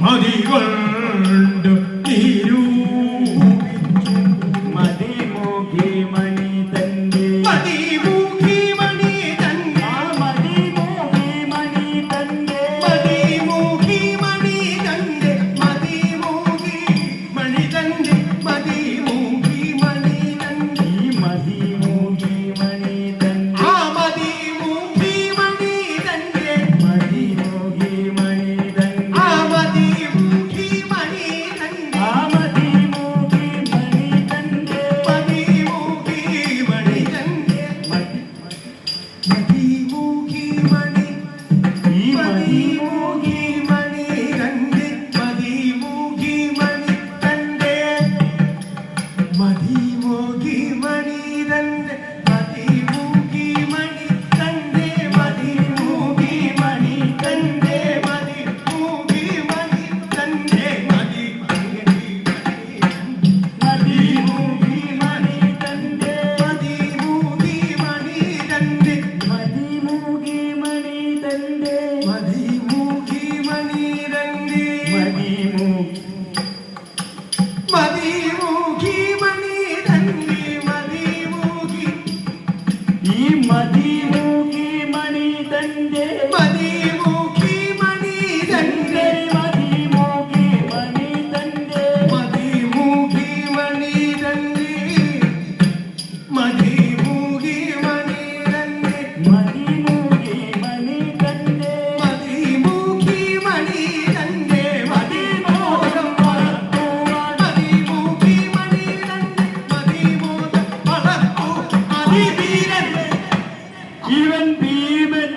മതികൊണ്ടു തിരു മതിമൂകി മണി തന്റെ മതിമൂകി മണി തന്റെ മതിമൂകി മണി തന്റെ മതിമൂകി മണി തന്റെ മതിമൂകി മണി തന്റെ മതിമൂകി മണി തന്റെ മതിമൂകി മണി തന്റെ ആ മതിമൂകി മണി തന്റെ മതിമൂകി മണി തന്റെ ആ മതിമൂകി മണി തന്റെ ആ മതിമൂകി മണി തന്റെ മതിമൂകി മണി തന്റെ മതിമൂകി മണി ഈ മതിമൂകി മണി തന്റെ മതിമൂകി മണി തന്റെ മതിമൂകി മണി തന്റെ മതിമൂകി മണി തന്റെ മതിമൂകി മണി തന്റെ മതിമൂകി മണി തന്റെ മതിമൂകി മണി തന്റെ മതിമൂകി മണി തന്റെ മതിമൂകി മണി തന്റെ മതിമൂകി മണി തന്റെ മതിമൂകി മണി തന്റെ മതിമൂകി ഈ മതിമൂകി മണി തന്റെ മതിമൂകി മണി തന്റെ മതിമൂകി മണി തന്റെ മതിമൂകി മണി തന്റെ മതിമൂകി മണി തന്റെ മതിമൂകി മണി തന്റെ മതിമൂകി മണി തന്റെ മതിമോഹം വളർത്തുവാൻ മതിമൂകി മണി തന്റെ മതിമോഹം വളർത്തു അതിവീരൻ ഇവൻ ഭീമൻ